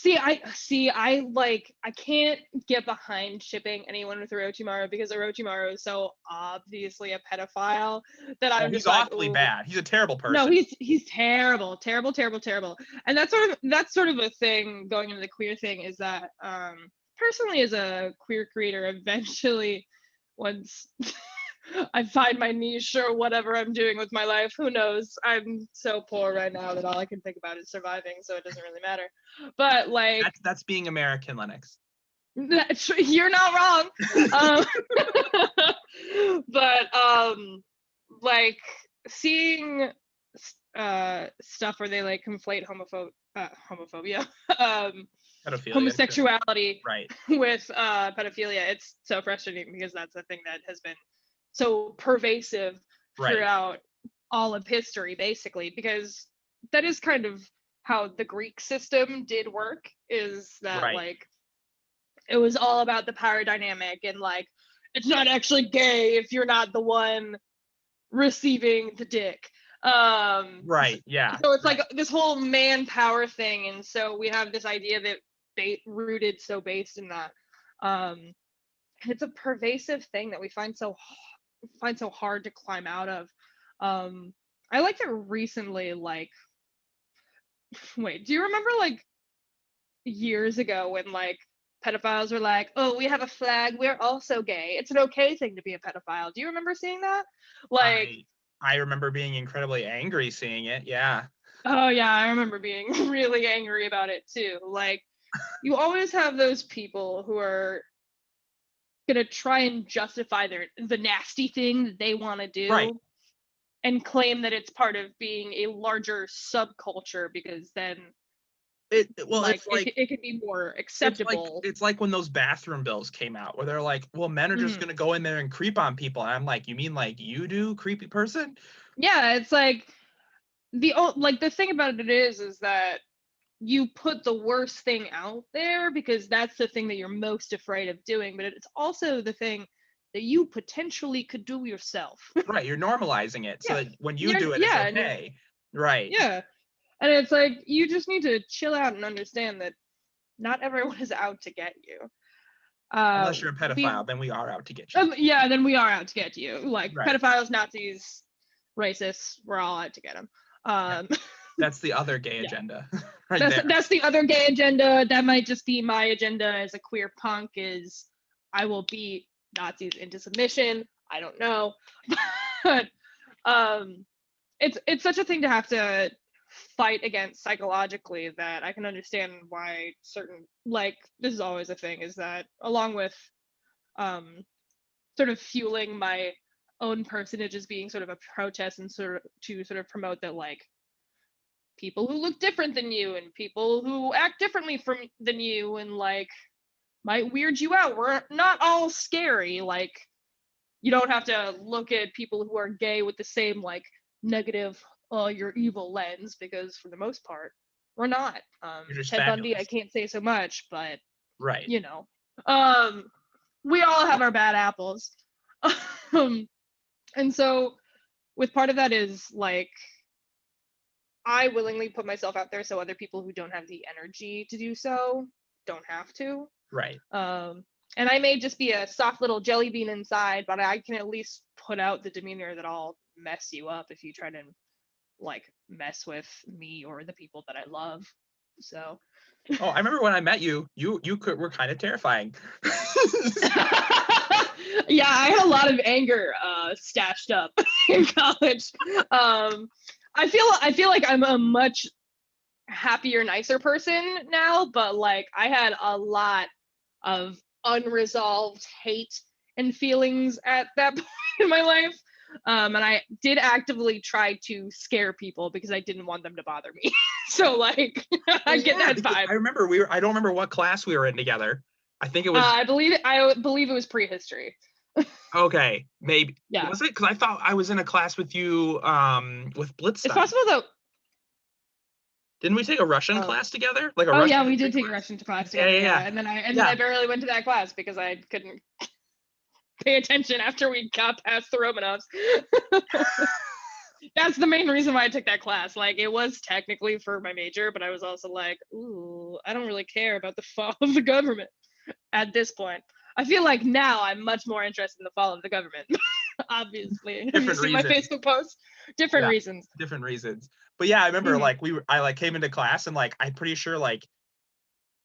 I like I can't get behind shipping anyone with Orochimaru because Orochimaru is so obviously a pedophile that Oh, I'm he's just like, awfully oh bad. He's a terrible no, person. he's terrible, terrible, terrible, terrible. And that's sort of a thing going into the queer thing is that personally as a queer creator, eventually once I find my niche or whatever I'm doing with my life. Who knows? I'm so poor right now that all I can think about is surviving, so it doesn't really matter. But like, That's being American, Lennox. you're not wrong. Um, but like seeing stuff where they like conflate homophobia, Pedophilia, sure. homosexuality Right. with pedophilia, it's so frustrating because that's a thing that has been so pervasive Right. throughout all of history, basically, because that is kind of how the Greek system did work, is that Right. like it was all about the power dynamic and like it's not actually gay if you're not the one receiving the dick. Right. Yeah. So it's like Right. this whole man power thing, and so we have this idea that rooted so based in that. And it's a pervasive thing that we find so hard to climb out of. I liked it recently, like wait, do you remember like years ago when like pedophiles were like, oh, we have a flag, we're also gay. It's an okay thing to be a pedophile. Do you remember seeing that? Like, I remember being incredibly angry seeing it. Yeah. oh yeah, I remember being really angry about it too. Like, you always have those people who are gonna try and justify the nasty thing that they want to Right. do and claim that it's part of being a larger subculture because then Well, like it could be more acceptable. it's like when those bathroom bills came out where they're like, well, men are just Mhm. gonna go in there and creep on people. And I'm like, you mean like you do, creepy person? Yeah, it's like the thing about it is that you put the worst thing out there because that's the thing that you're most afraid of doing, but it's also the thing that you potentially could do yourself. Right. You're normalizing it so Yeah. that when you do it, it's Yeah, and you're okay. Right. yeah. And it's like you just need to chill out and understand that not everyone is out to get you. Unless you're a The pedophile, then we are out to get you. Yeah, then we are out to get you. Like Right. pedophiles, Nazis, racists, we're all out to get them. Yeah. Um, That's the other gay yeah, agenda right that's there. that's the other gay agenda. That might just be my agenda as a queer punk. Is I will beat Nazis into submission. I don't know, but um, it's such a thing to have to fight against psychologically that I can understand why certain like this is always a thing is that along with um sort of fueling my own personage as being sort of a protest and sort of to sort of promote that like people who look different than you and people who act differently than you and like might weird you out. We're not all scary. Like, you don't have to look at people who are gay with the same like negative, oh, you're evil lens, because for the most part, we're not. You're just Ted Bundy, I fabulous. can't say so much, but Right. you know, we all have our bad apples. And so with part of that is like, I willingly put myself out there so other people who don't have the energy to do so don't have to. Right. And I may just be a soft little jelly bean inside, but I can at least put out the demeanor that I'll mess you up if you try to like mess with me or the people that I love. So. Oh, I remember when I met you, were kind of terrifying. Yeah, I had a lot of anger stashed up in college. I feel like I'm a much happier, nicer person now, but like I had a lot of unresolved hate and feelings at that point in my life. And I did actively try to scare people because I didn't want them to bother me. So like I get that vibe. I remember I don't remember what class we were in together. I think it was I believe it was prehistory. okay, maybe. Yeah. Was it? Because I thought I was in a class with you with Blitzstein. It's possible though. Didn't we take a Russian class together? Like a oh Russian yeah, we did take a Russian class together. Yeah. And then I barely went to that class because I couldn't pay attention after we got past the Romanovs. That's the main reason why I took that class. Like, it was technically for my major, but I was also like, ooh, I don't really care about the fall of the government at this point. I feel like now I'm much more interested in the fall of the government. Obviously. Have you seen my Facebook posts? Different reasons. Different reasons. But yeah, I remember like I like came into class and like I'm pretty sure like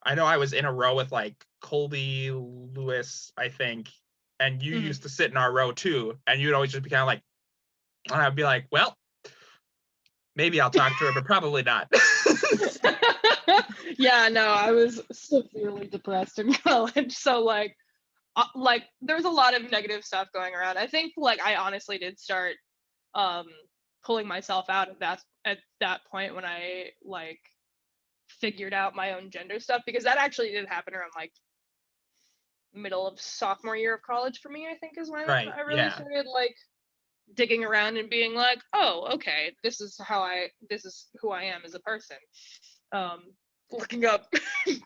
I know I was in a row with like Colby Lewis, I think, and you used to sit in our row too, and you'd always just be kind of like, and I'd be like, well, maybe I'll talk to her, but probably not. Yeah, no, I was severely depressed in college, so like there was a lot of negative stuff going around. I think like I honestly did start pulling myself out of that at that point when I like figured out my own gender stuff, because that actually did happen around like middle of sophomore year of college for me. I think is when I really started like digging around and being like, oh, okay, this is who I am as a person. Looking up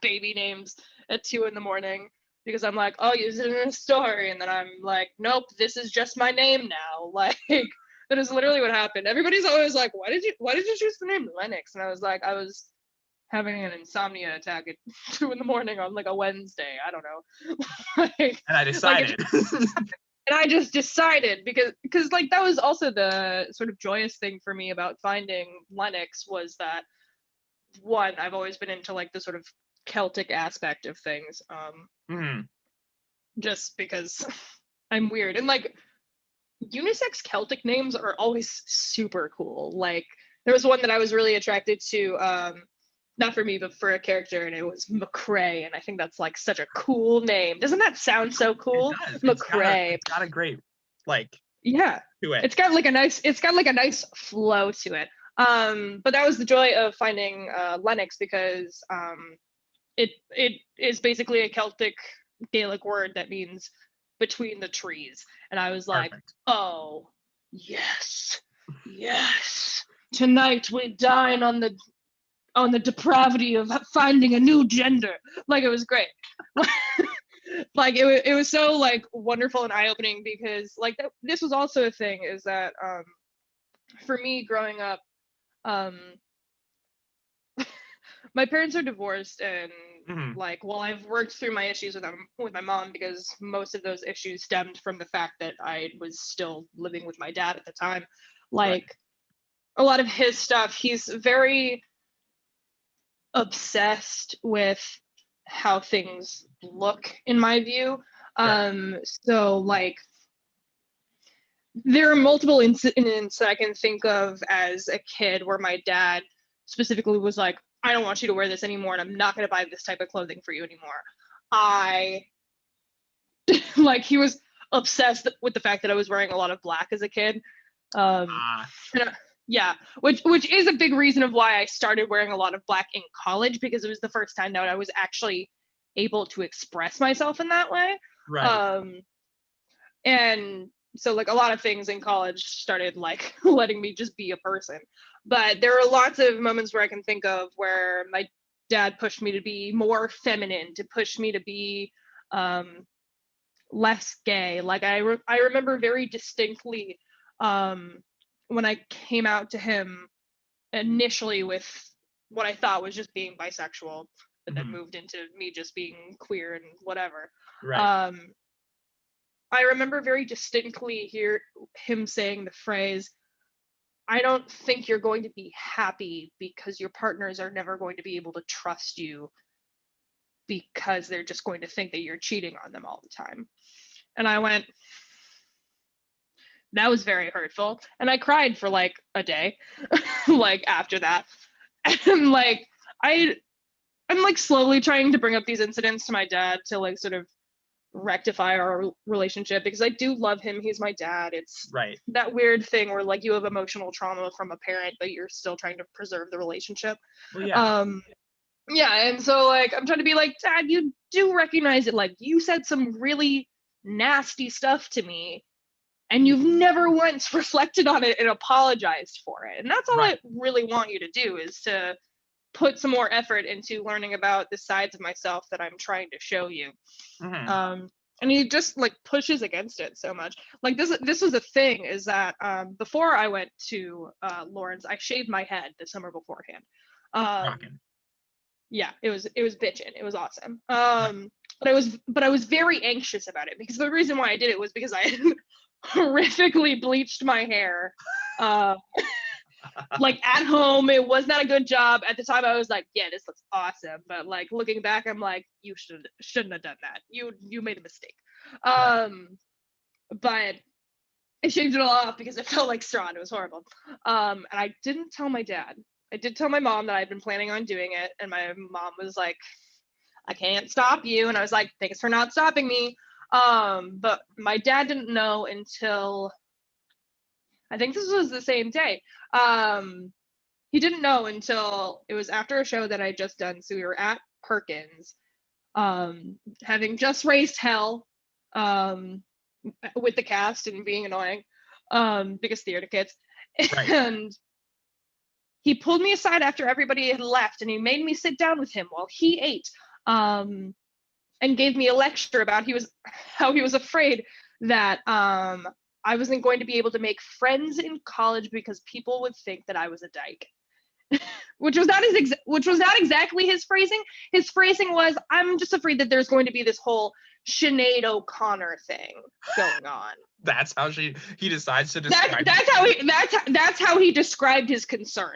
baby names at 2 a.m. because I'm like, I'll use it in a story, and then I'm like, nope, this is just my name now. Like, that is literally what happened. Everybody's always like, why did you choose the name Lennox? And I was like, I was having an insomnia attack at 2 a.m. on like a Wednesday. I don't know. Like, and I decided. And I just decided because like that was also the sort of joyous thing for me about finding Lennox was that, one, I've always been into like the sort of Celtic aspect of things. Just because I'm weird, and like unisex Celtic names are always super cool. Like there was one that I was really attracted to, not for me, but for a character, and it was McCrae, and I think that's like such a cool name. Doesn't that sound so cool? It does. McCrae. It's got a great like to it. It's got like a nice flow to it. But that was the joy of finding Lennox, because it is basically a Celtic Gaelic word that means between the trees. And I was like, oh, yes. Tonight we dine on the depravity of finding a new gender. Like, it was great. Like it was so like wonderful and eye-opening, because like this was also a thing, is that for me growing up, my parents are divorced, and like while I've worked through my issues with my mom, because most of those issues stemmed from the fact that I was still living with my dad at the time, like a lot of his stuff, he's very obsessed with how things look, in my view. So like there are multiple incidents that I can think of as a kid where my dad specifically was like, I don't want you to wear this anymore, and I'm not going to buy this type of clothing for you anymore. Like, he was obsessed with the fact that I was wearing a lot of black as a kid. Yeah, which is a big reason of why I started wearing a lot of black in college, because it was the first time that I was actually able to express myself in that way. Right. Um, and so like a lot of things in college started like letting me just be a person. But there are lots of moments where I can think of where my dad pushed me to be more feminine, to push me to be um, less gay. Like I remember very distinctly um, when I came out to him initially with what I thought was just being bisexual, but then Hmm. moved into me just being queer and whatever. Right. Um, I remember very distinctly him saying the phrase, "I don't think you're going to be happy because your partners are never going to be able to trust you because they're just going to think that you're cheating on them all the time." And I went, that was very hurtful. And I cried for like a day, like after that. And like, I'm like slowly trying to bring up these incidents to my dad to like sort of rectify our relationship, because I do love him. He's my dad. It's Right. that weird thing where like you have emotional trauma from a parent, but you're still trying to preserve the relationship. Well, yeah. Um, yeah, and so like I'm trying to be like, Dad, you do recognize it. Like you said some really nasty stuff to me, and you've never once reflected on it and apologized for it. And that's all Right. I really want you to do, is to put some more effort into learning about the sides of myself that I'm trying to show you. Hmm. Um, and he just like pushes against it so much. Like this was a thing, is that before I went to Lawrence, I shaved my head the summer beforehand. Um, Rocking. yeah, it was bitching. It was awesome. Right. But I was very anxious about it, because the reason why I did it was because I had horrifically bleached my hair. Uh, like at home, it was not a good job. At the time, I was like, yeah, this looks awesome. But like looking back, I'm like, you shouldn't have done that. You made a mistake. Right. Um, but I shaved it all off because it felt like straw. And it was horrible. And I didn't tell my dad. I did tell my mom that I'd been planning on doing it, and my mom was like, I can't stop you. And I was like, thanks for not stopping me. But my dad didn't know until I think this was the same day. Um, he didn't know until it was after a show that I had just done. So we were at Perkins, having just raised hell um, with the cast and being annoying, because theater kids. Right. And he pulled me aside after everybody had left, and he made me sit down with him while he ate. Um, and gave me a lecture about how he was afraid that I wasn't going to be able to make friends in college because people would think that I was a dyke. Which was not exactly his phrasing. His phrasing was, "I'm just afraid that there's going to be this whole Sinead O'Connor thing going on." That's how he decides to describe That's how he described his concern.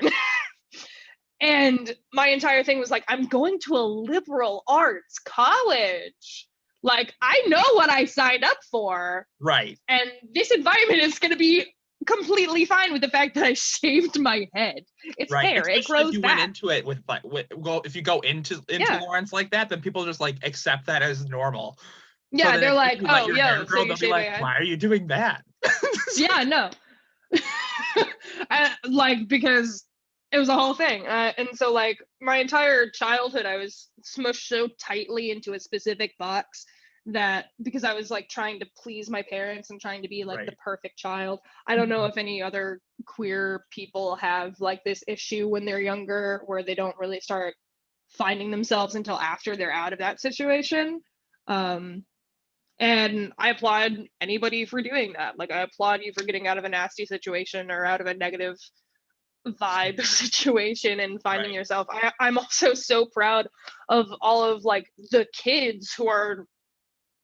And my entire thing was like, I'm going to a liberal arts college. Like, I know what I signed up for. Right. And this environment is going to be completely fine with the fact that I shaved my head. It's Right. hair, it Especially if grows you went back. into it with like if you go into Yeah. Lawrence like that, then people just like accept that as normal. So Yeah, then they're if like, you let oh, your hair yo, so grow, you they'll be shave my like, head? why are you doing that? Yeah, no. Like, because it was a whole thing. And so, like, my entire childhood, I was smushed so tightly into a specific box that because I was like trying to please my parents and trying to be like the Right. perfect child. I don't know if any other queer people have like this issue when they're younger where they don't really start finding themselves until after they're out of that situation. Um, and I applaud anybody for doing that. Like, I applaud you for getting out of a nasty situation or out of a negative vibe situation and finding Right. yourself. I'm also so proud of all of like the kids who are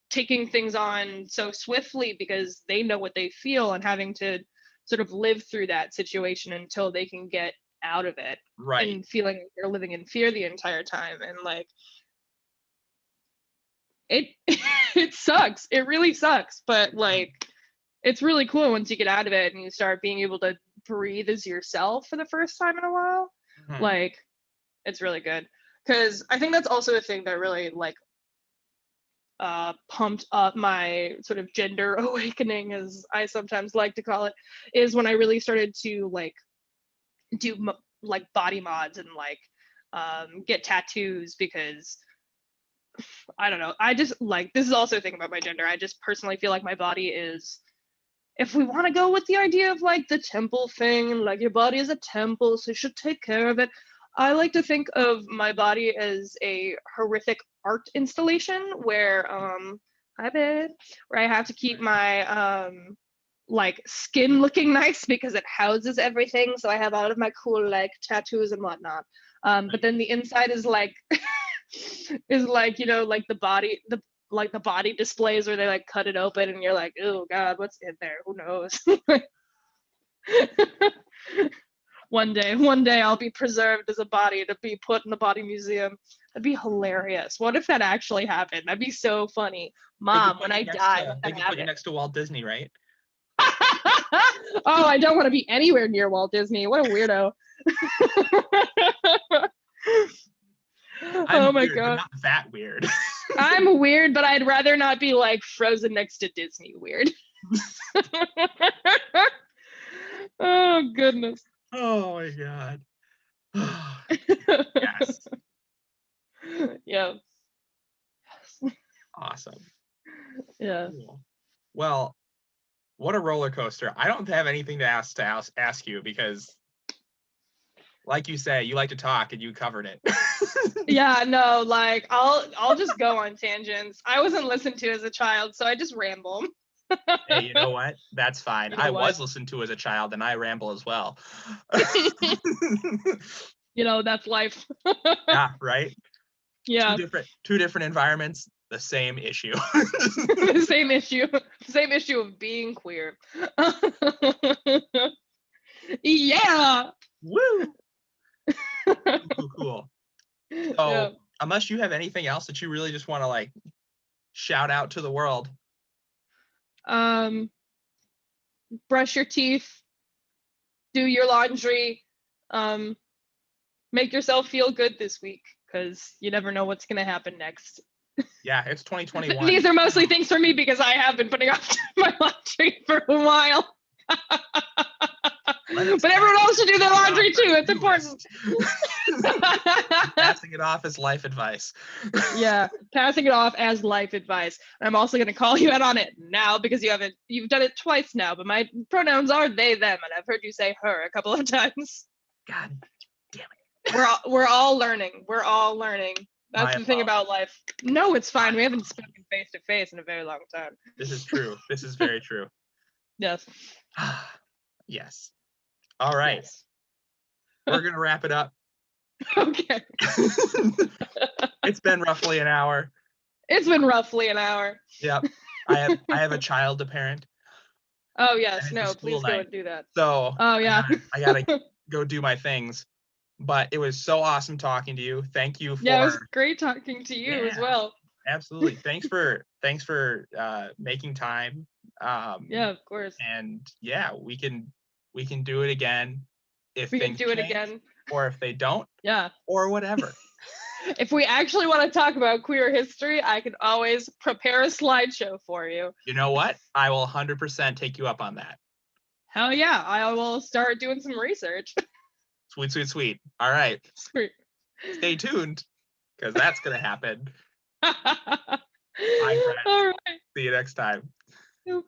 taking things on so swiftly because they know what they feel and having to sort of live through that situation until they can get out of it, Right. and feeling like they're living in fear the entire time. And like it it sucks. It really sucks. But like it's really cool once you get out of it and you start being able to breathe as yourself for the first time in a while. Mhm. Like it's really good. Cause I think that's also a thing that really like pumped up my sort of gender awakening, as I sometimes like to call it, is when I really started to like do like body mods and like get tattoos because I don't know. I just like, this is also a thing about my gender. I just personally feel like my body is, if we want to go with the idea of like the temple thing, like your body is a temple, so you should take care of it. I like to think of my body as a horrific art installation where hi babe, where I have to keep my like skin looking nice because it houses everything. So I have all of my cool like tattoos and whatnot. But then the inside is like is like, you know, like the body, the body displays where they like cut it open and you're like, oh God, what's in there? Who knows? One day I'll be preserved as a body to be put in the body museum. That'd be hilarious. What if that actually happened? That'd be so funny. Mom, when I die, let they that could put you happen. next to Walt Disney, right? Oh, I don't want to be anywhere near Walt Disney. What a weirdo. I'm Oh my weird, but God. not that weird. I'm weird, but I'd rather not be like frozen next to Disney weird. Oh goodness. Oh my God. Yes. Yeah. Awesome. Yeah. Cool. Well, what a roller coaster. I don't have anything to ask you because, like you say, you like to talk and you covered it. Yeah, no, like I'll just go on tangents. I wasn't listened to as a child, so I just ramble. Hey, you know what? That's fine. You I know what? was listened to as a child and I ramble as well. You know, that's life. Yeah, right? Yeah. Two different environments, the same issue. The same issue. Same issue of being queer. Yeah. Woo! Cool, cool. Yeah. So, unless you have anything else that you really just want to like shout out to the world. Brush your teeth, do your laundry, make yourself feel good this week because you never know what's going to happen next. Yeah, it's 2021. These are mostly things for me because I have been putting off my laundry for a while. But everyone else should do their laundry too. It's important. Passing it off as life advice. Yeah, passing it off as life advice. I'm also going to call you out on it now because you've done it twice now, but my pronouns are they, them, and I've heard you say her a couple of times. God damn it. We're all learning. We're all learning. That's My the thing about life. No, it's fine. We haven't apologies. spoken face to face in a very long time. This is true. This is very true. Yes. Yes. All right. Yes. We're going to wrap it up. Okay. It's been roughly an hour. It's been roughly an hour. Yep. I have a child to parent. Oh yes. It's a No, school please go night. and do that. So Oh yeah. I gotta go do my things. But it was so awesome talking to you. Thank you for Yeah, it was great talking to you as well. Absolutely. Thanks for making time. Yeah, of course. And yeah, we can do it again if We can things do it change, again. or if they don't, Yeah. or whatever. If we actually want to talk about queer history, I can always prepare a slideshow for you. You know what? I will 100% take you up on that. Hell yeah, I will start doing some research. Sweet, sweet, sweet. All right. Sweet. Stay tuned, because that's going to happen. Bye, friends. All right. See you next time. Yep.